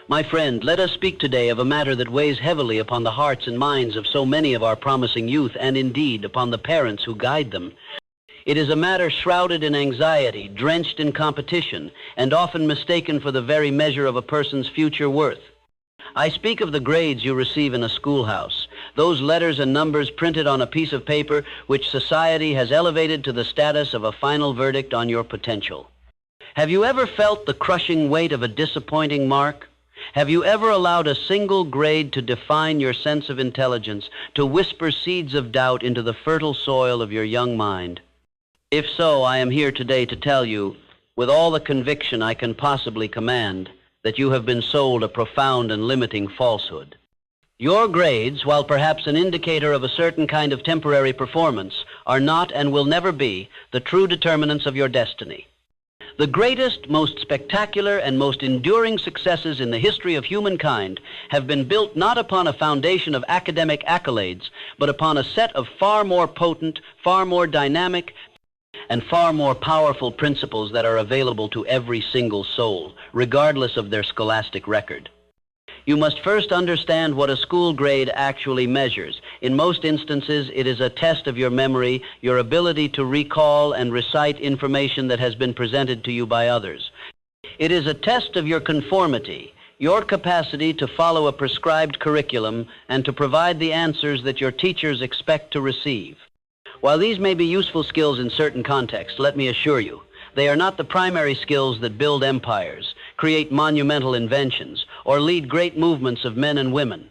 My friend, let us speak today of a matter that weighs heavily upon the hearts and minds of so many of our promising youth, and indeed upon the parents who guide them. It is a matter shrouded in anxiety, drenched in competition, and often mistaken for the very measure of a person's future worth. I speak of the grades you receive in a schoolhouse, those letters and numbers printed on a piece of paper which society has elevated to the status of a final verdict on your potential. Have you ever felt the crushing weight of a disappointing mark? Have you ever allowed a single grade to define your sense of intelligence, to whisper seeds of doubt into the fertile soil of your young mind? If so, I am here today to tell you, with all the conviction I can possibly command, that you have been sold a profound and limiting falsehood. Your grades, while perhaps an indicator of a certain kind of temporary performance, are not and will never be the true determinants of your destiny. The greatest, most spectacular, and most enduring successes in the history of humankind have been built not upon a foundation of academic accolades, but upon a set of far more potent, far more dynamic, and far more powerful principles that are available to every single soul, regardless of their scholastic record. You must first understand what a school grade actually measures. In most instances, it is a test of your memory, your ability to recall and recite information that has been presented to you by others. It is a test of your conformity, your capacity to follow a prescribed curriculum and to provide the answers that your teachers expect to receive. While these may be useful skills in certain contexts, let me assure you, they are not the primary skills that build empires, create monumental inventions, or lead great movements of men and women.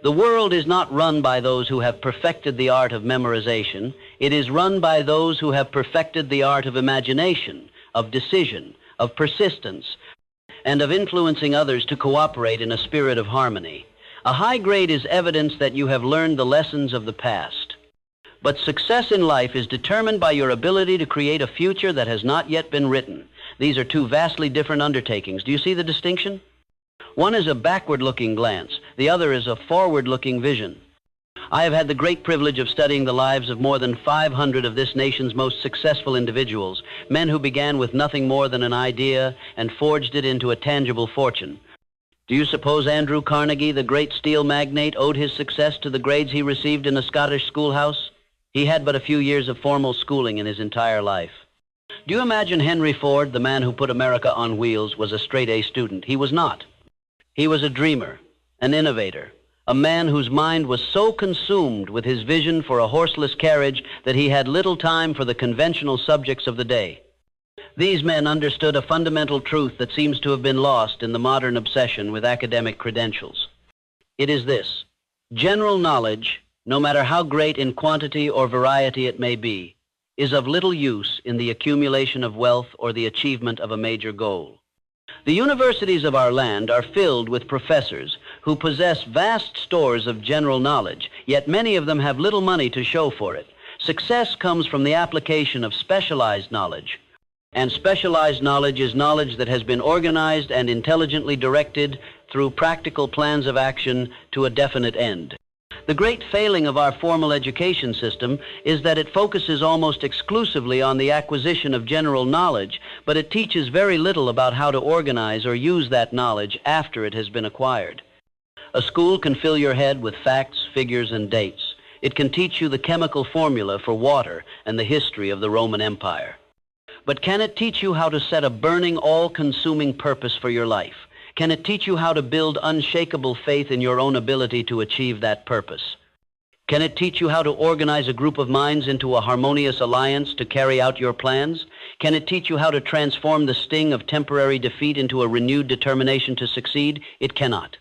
The world is not run by those who have perfected the art of memorization. It is run by those who have perfected the art of imagination, of decision, of persistence, and of influencing others to cooperate in a spirit of harmony. A high grade is evidence that you have learned the lessons of the past. But success in life is determined by your ability to create a future that has not yet been written. These are two vastly different undertakings. Do you see the distinction? One is a backward-looking glance. The other is a forward-looking vision. I have had the great privilege of studying the lives of more than 500 of this nation's most successful individuals, men who began with nothing more than an idea and forged it into a tangible fortune. Do you suppose Andrew Carnegie, the great steel magnate, owed his success to the grades he received in a Scottish schoolhouse? He had but a few years of formal schooling in his entire life. Do you imagine Henry Ford, the man who put America on wheels, was a straight-A student? He was not. He was a dreamer, an innovator, a man whose mind was so consumed with his vision for a horseless carriage that he had little time for the conventional subjects of the day. These men understood a fundamental truth that seems to have been lost in the modern obsession with academic credentials. It is this: general knowledge, no matter how great in quantity or variety it may be, is of little use in the accumulation of wealth or the achievement of a major goal. The universities of our land are filled with professors who possess vast stores of general knowledge, yet many of them have little money to show for it. Success comes from the application of specialized knowledge, and specialized knowledge is knowledge that has been organized and intelligently directed through practical plans of action to a definite end. The great failing of our formal education system is that it focuses almost exclusively on the acquisition of general knowledge, but it teaches very little about how to organize or use that knowledge after it has been acquired. A school can fill your head with facts, figures, and dates. It can teach you the chemical formula for water and the history of the Roman Empire. But can it teach you how to set a burning, all-consuming purpose for your life? Can it teach you how to build unshakable faith in your own ability to achieve that purpose? Can it teach you how to organize a group of minds into a harmonious alliance to carry out your plans? Can it teach you how to transform the sting of temporary defeat into a renewed determination to succeed? It cannot.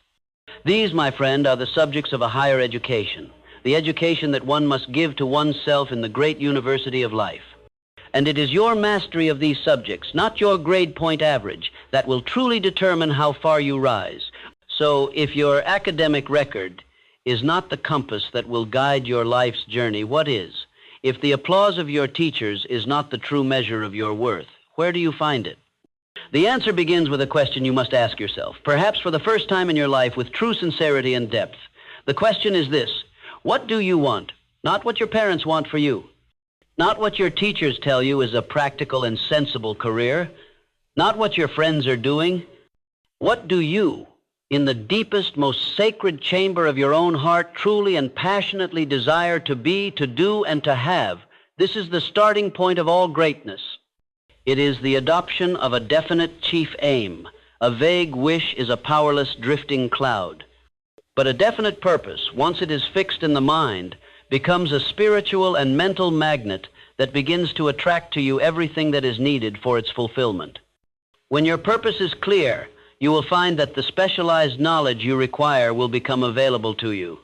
These, my friend, are the subjects of a higher education, the education that one must give to oneself in the great university of life. And it is your mastery of these subjects, not your grade point average, that will truly determine how far you rise. So if your academic record is not the compass that will guide your life's journey, what is? If the applause of your teachers is not the true measure of your worth, where do you find it? The answer begins with a question you must ask yourself, perhaps for the first time in your life with true sincerity and depth. The question is this: what do you want? Not what your parents want for you. Not what your teachers tell you is a practical and sensible career. Not what your friends are doing. What do you, in the deepest, most sacred chamber of your own heart, truly and passionately desire to be, to do, and to have, this is the starting point of all greatness. It is the adoption of a definite chief aim. A vague wish is a powerless drifting cloud. But a definite purpose, once it is fixed in the mind, becomes a spiritual and mental magnet that begins to attract to you everything that is needed for its fulfillment. When your purpose is clear, you will find that the specialized knowledge you require will become available to you.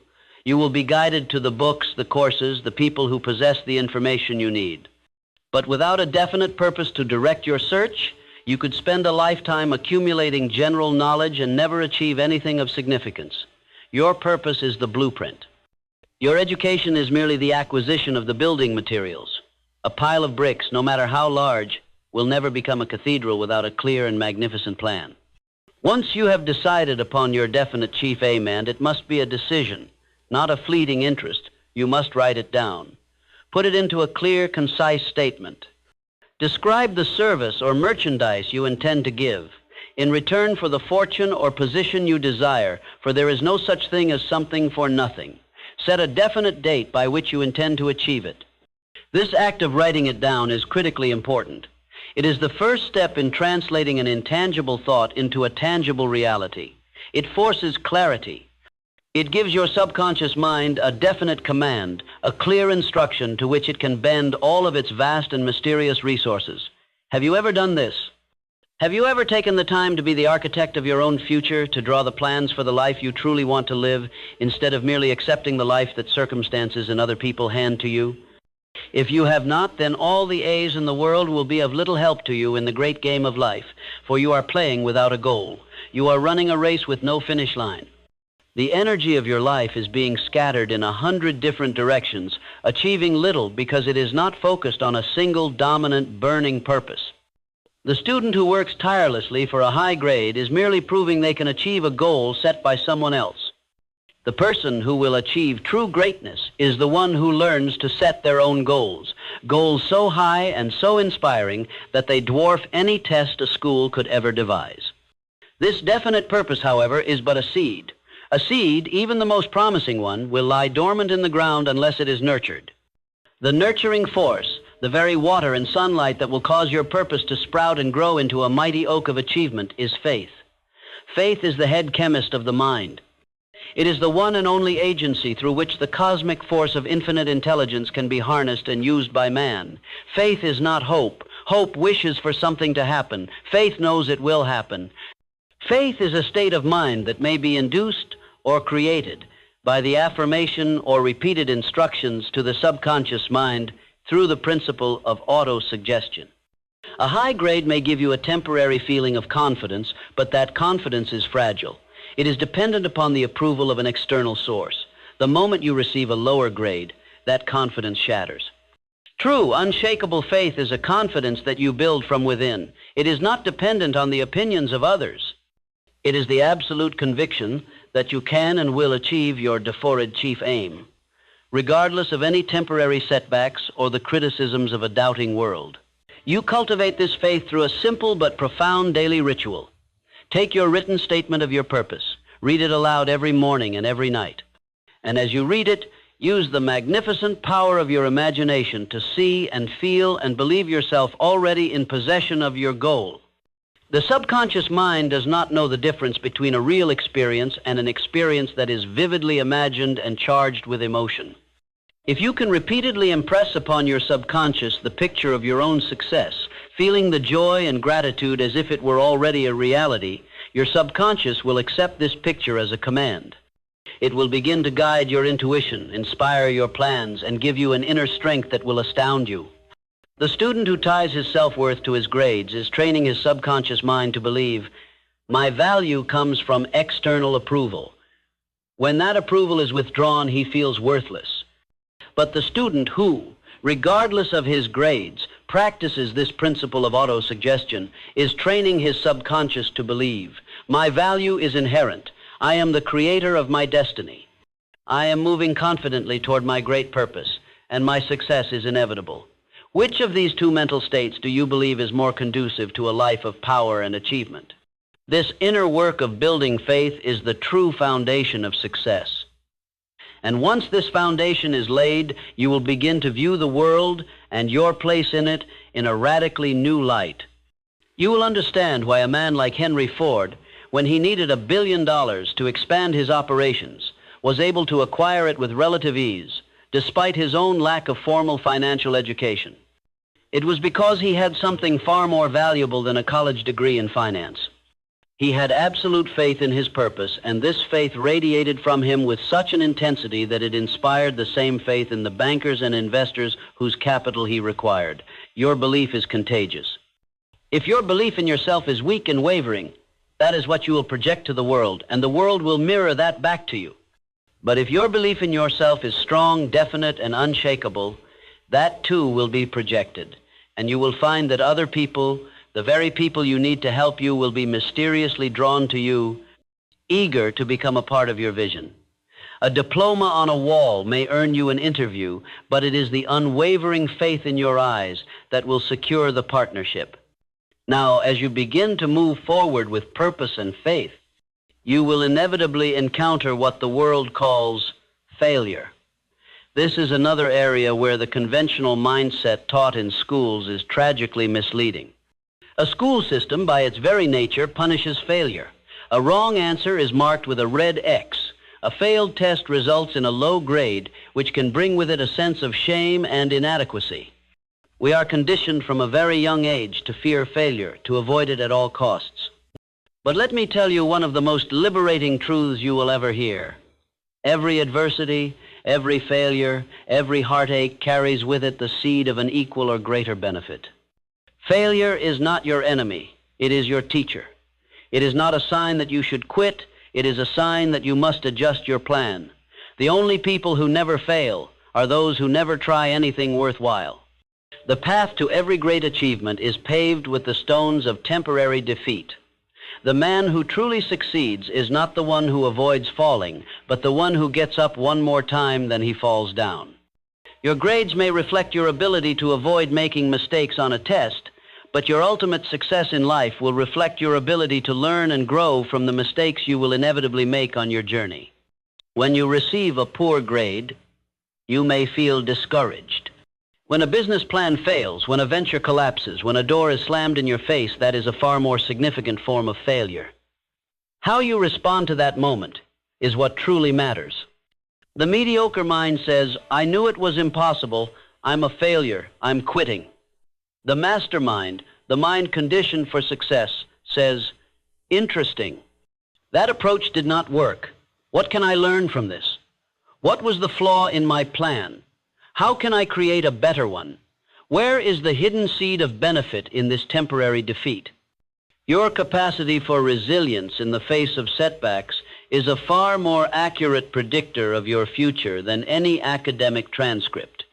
You will be guided to the books, the courses, the people who possess the information you need. But without a definite purpose to direct your search, you could spend a lifetime accumulating general knowledge and never achieve anything of significance. Your purpose is the blueprint. Your education is merely the acquisition of the building materials. A pile of bricks, no matter how large, will never become a cathedral without a clear and magnificent plan. Once you have decided upon your definite chief aim, and it must be a decision, not a fleeting interest, you must write it down. Put it into a clear, concise statement. Describe the service or merchandise you intend to give in return for the fortune or position you desire, for there is no such thing as something for nothing. Set a definite date by which you intend to achieve it. This act of writing it down is critically important. It is the first step in translating an intangible thought into a tangible reality. It forces clarity. It gives your subconscious mind a definite command, a clear instruction to which it can bend all of its vast and mysterious resources. Have you ever done this? Have you ever taken the time to be the architect of your own future, to draw the plans for the life you truly want to live, instead of merely accepting the life that circumstances and other people hand to you? If you have not, then all the A's in the world will be of little help to you in the great game of life, for you are playing without a goal. You are running a race with no finish line. The energy of your life is being scattered in 100 different directions, achieving little because it is not focused on a single dominant burning purpose. The student who works tirelessly for a high grade is merely proving they can achieve a goal set by someone else. The person who will achieve true greatness is the one who learns to set their own goals, goals so high and so inspiring that they dwarf any test a school could ever devise. This definite purpose, however, is but a seed. A seed, even the most promising one, will lie dormant in the ground unless it is nurtured. The nurturing force, the very water and sunlight that will cause your purpose to sprout and grow into a mighty oak of achievement, is faith. Faith is the head chemist of the mind. It is the one and only agency through which the cosmic force of infinite intelligence can be harnessed and used by man. Faith is not hope. Hope wishes for something to happen. Faith knows it will happen. Faith is a state of mind that may be induced or created by the affirmation or repeated instructions to the subconscious mind through the principle of auto-suggestion. A high grade may give you a temporary feeling of confidence, but that confidence is fragile. It is dependent upon the approval of an external source. The moment you receive a lower grade, that confidence shatters. True, unshakable faith is a confidence that you build from within. It is not dependent on the opinions of others. It is the absolute conviction that you can and will achieve your deferred chief aim, regardless of any temporary setbacks or the criticisms of a doubting world. You cultivate this faith through a simple but profound daily ritual. Take your written statement of your purpose. Read it aloud every morning and every night. And as you read it, use the magnificent power of your imagination to see and feel and believe yourself already in possession of your goal. The subconscious mind does not know the difference between a real experience and an experience that is vividly imagined and charged with emotion. If you can repeatedly impress upon your subconscious the picture of your own success, feeling the joy and gratitude as if it were already a reality, your subconscious will accept this picture as a command. It will begin to guide your intuition, inspire your plans, and give you an inner strength that will astound you. The student who ties his self-worth to his grades is training his subconscious mind to believe, my value comes from external approval. When that approval is withdrawn, he feels worthless. But the student who, regardless of his grades, practices this principle of auto-suggestion is training his subconscious to believe, my value is inherent. I am the creator of my destiny. I am moving confidently toward my great purpose, and my success is inevitable. Which of these two mental states do you believe is more conducive to a life of power and achievement? This inner work of building faith is the true foundation of success. And once this foundation is laid, you will begin to view the world and your place in it in a radically new light. You will understand why a man like Henry Ford, when he needed $1 billion to expand his operations, was able to acquire it with relative ease, despite his own lack of formal financial education. It was because he had something far more valuable than a college degree in finance. He had absolute faith in his purpose, and this faith radiated from him with such an intensity that it inspired the same faith in the bankers and investors whose capital he required. Your belief is contagious. If your belief in yourself is weak and wavering, that is what you will project to the world, and the world will mirror that back to you. But if your belief in yourself is strong, definite, and unshakable, that too will be projected, and you will find that other people, the very people you need to help you, will be mysteriously drawn to you, eager to become a part of your vision. A diploma on a wall may earn you an interview, but it is the unwavering faith in your eyes that will secure the partnership. Now, as you begin to move forward with purpose and faith, you will inevitably encounter what the world calls failure. This is another area where the conventional mindset taught in schools is tragically misleading. A school system, by its very nature, punishes failure. A wrong answer is marked with a red X. A failed test results in a low grade, which can bring with it a sense of shame and inadequacy. We are conditioned from a very young age to fear failure, to avoid it at all costs. But let me tell you one of the most liberating truths you will ever hear. Every adversity, every failure, every heartache carries with it the seed of an equal or greater benefit. Failure is not your enemy. It is your teacher. It is not a sign that you should quit. It is a sign that you must adjust your plan. The only people who never fail are those who never try anything worthwhile. The path to every great achievement is paved with the stones of temporary defeat. The man who truly succeeds is not the one who avoids falling, but the one who gets up one more time than he falls down. Your grades may reflect your ability to avoid making mistakes on a test, but your ultimate success in life will reflect your ability to learn and grow from the mistakes you will inevitably make on your journey. When you receive a poor grade, you may feel discouraged. When a business plan fails, when a venture collapses, when a door is slammed in your face, that is a far more significant form of failure. How you respond to that moment is what truly matters. The mediocre mind says, "I knew it was impossible. I'm a failure. I'm quitting." The mastermind, the mind conditioned for success, says, "Interesting. That approach did not work. What can I learn from this? What was the flaw in my plan? How can I create a better one? Where is the hidden seed of benefit in this temporary defeat?" Your capacity for resilience in the face of setbacks is a far more accurate predictor of your future than any academic transcript.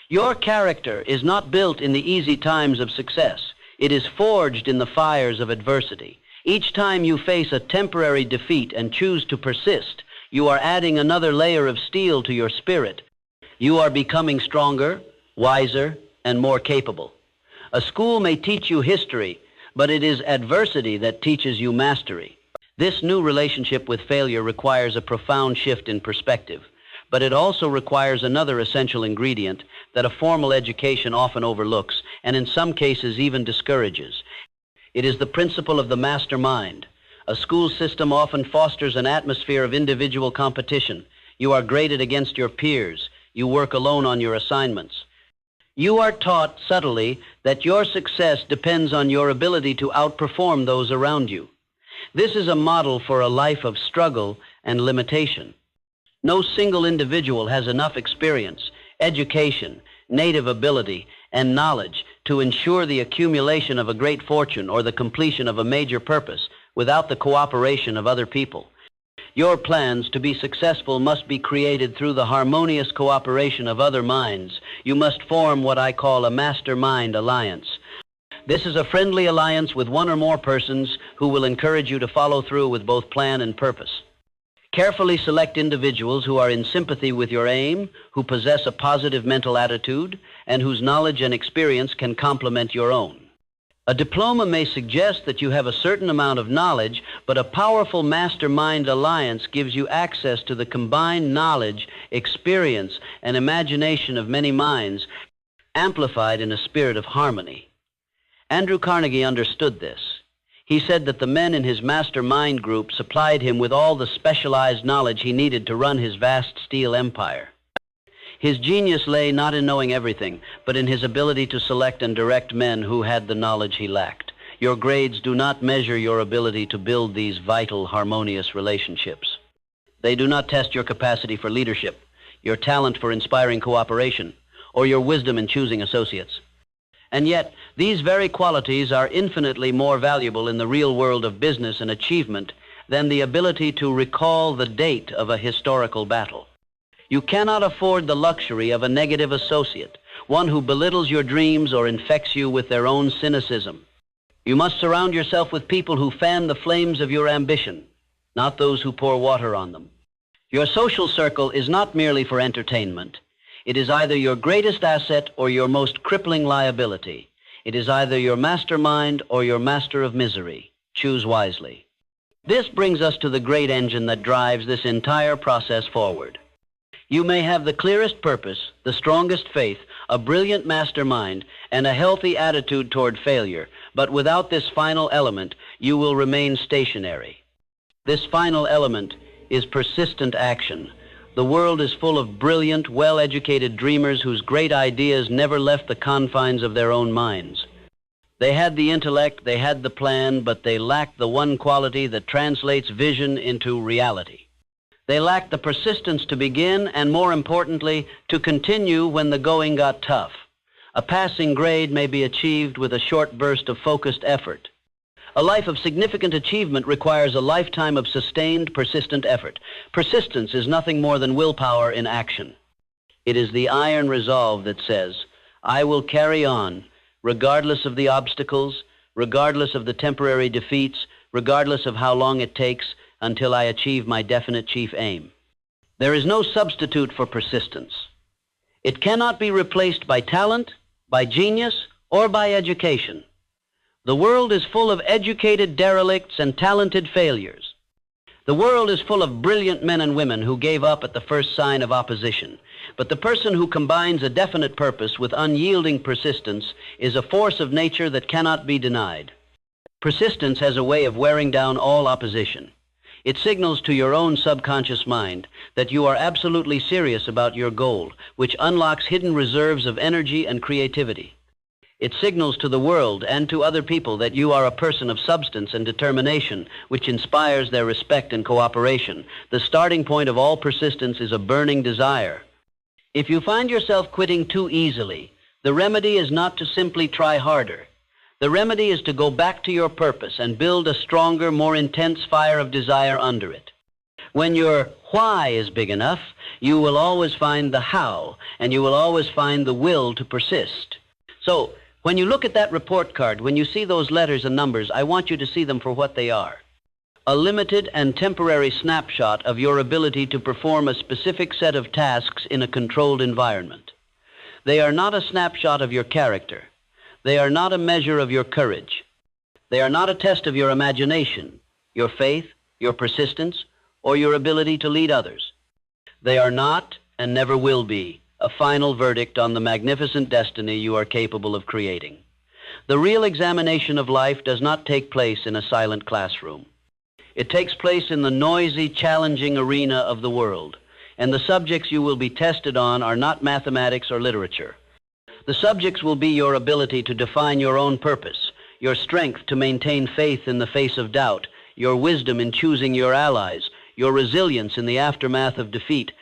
Your character is not built in the easy times of success. It is forged in the fires of adversity. Each time you face a temporary defeat and choose to persist, you are adding another layer of steel to your spirit. You are becoming stronger, wiser, and more capable. A school may teach you history, but it is adversity that teaches you mastery. This new relationship with failure requires a profound shift in perspective, but it also requires another essential ingredient that a formal education often overlooks, and in some cases even discourages. It is the principle of the mastermind. A school system often fosters an atmosphere of individual competition. You are graded against your peers. You work alone on your assignments. You are taught subtly that your success depends on your ability to outperform those around you. This is a model for a life of struggle and limitation. No single individual has enough experience, education, native ability, and knowledge to ensure the accumulation of a great fortune or the completion of a major purpose without the cooperation of other people. Your plans to be successful must be created through the harmonious cooperation of other minds. You must form what I call a mastermind alliance. This is a friendly alliance with one or more persons who will encourage you to follow through with both plan and purpose. Carefully select individuals who are in sympathy with your aim, who possess a positive mental attitude, and whose knowledge and experience can complement your own. A diploma may suggest that you have a certain amount of knowledge, but a powerful mastermind alliance gives you access to the combined knowledge, experience, and imagination of many minds, amplified in a spirit of harmony. Andrew Carnegie understood this. He said that the men in his mastermind group supplied him with all the specialized knowledge he needed to run his vast steel empire. His genius lay not in knowing everything, but in his ability to select and direct men who had the knowledge he lacked. Your grades do not measure your ability to build these vital, harmonious relationships. They do not test your capacity for leadership, your talent for inspiring cooperation, or your wisdom in choosing associates. And yet, these very qualities are infinitely more valuable in the real world of business and achievement than the ability to recall the date of a historical battle. You cannot afford the luxury of a negative associate, one who belittles your dreams or infects you with their own cynicism. You must surround yourself with people who fan the flames of your ambition, not those who pour water on them. Your social circle is not merely for entertainment. It is either your greatest asset or your most crippling liability. It is either your mastermind or your master of misery. Choose wisely. This brings us to the great engine that drives this entire process forward. You may have the clearest purpose, the strongest faith, a brilliant mastermind, and a healthy attitude toward failure, but without this final element, you will remain stationary. This final element is persistent action. The world is full of brilliant, well-educated dreamers whose great ideas never left the confines of their own minds. They had the intellect, they had the plan, but they lacked the one quality that translates vision into reality. They lacked the persistence to begin and, more importantly, to continue when the going got tough. A passing grade may be achieved with a short burst of focused effort. A life of significant achievement requires a lifetime of sustained, persistent effort. Persistence is nothing more than willpower in action. It is the iron resolve that says, I will carry on, regardless of the obstacles, regardless of the temporary defeats, regardless of how long it takes, until I achieve my definite chief aim. There is no substitute for persistence. It cannot be replaced by talent, by genius, or by education. The world is full of educated derelicts and talented failures. The world is full of brilliant men and women who gave up at the first sign of opposition. But the person who combines a definite purpose with unyielding persistence is a force of nature that cannot be denied. Persistence has a way of wearing down all opposition. It signals to your own subconscious mind that you are absolutely serious about your goal, which unlocks hidden reserves of energy and creativity. It signals to the world and to other people that you are a person of substance and determination, which inspires their respect and cooperation. The starting point of all persistence is a burning desire. If you find yourself quitting too easily, the remedy is not to simply try harder. The remedy is to go back to your purpose and build a stronger, more intense fire of desire under it. When your why is big enough, you will always find the how, and you will always find the will to persist. So, when you look at that report card, when you see those letters and numbers, I want you to see them for what they are. A limited and temporary snapshot of your ability to perform a specific set of tasks in a controlled environment. They are not a snapshot of your character. They are not a measure of your courage. They are not a test of your imagination, your faith, your persistence, or your ability to lead others. They are not, and never will be, a final verdict on the magnificent destiny you are capable of creating. The real examination of life does not take place in a silent classroom. It takes place in the noisy, challenging arena of the world, and the subjects you will be tested on are not mathematics or literature. The subjects will be your ability to define your own purpose, your strength to maintain faith in the face of doubt, your wisdom in choosing your allies, your resilience in the aftermath of defeat,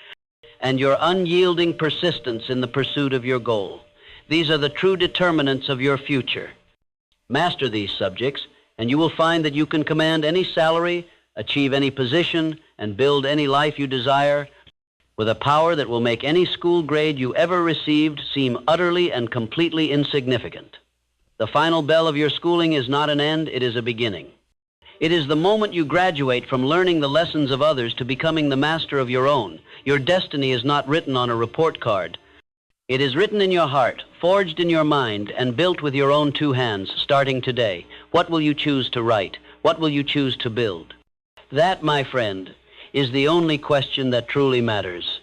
and your unyielding persistence in the pursuit of your goal. These are the true determinants of your future. Master these subjects, and you will find that you can command any salary, achieve any position, and build any life you desire with a power that will make any school grade you ever received seem utterly and completely insignificant. The final bell of your schooling is not an end, it is a beginning. It is the moment you graduate from learning the lessons of others to becoming the master of your own. Your destiny is not written on a report card. It is written in your heart, forged in your mind, and built with your own two hands, starting today. What will you choose to write? What will you choose to build? That, my friend, is the only question that truly matters.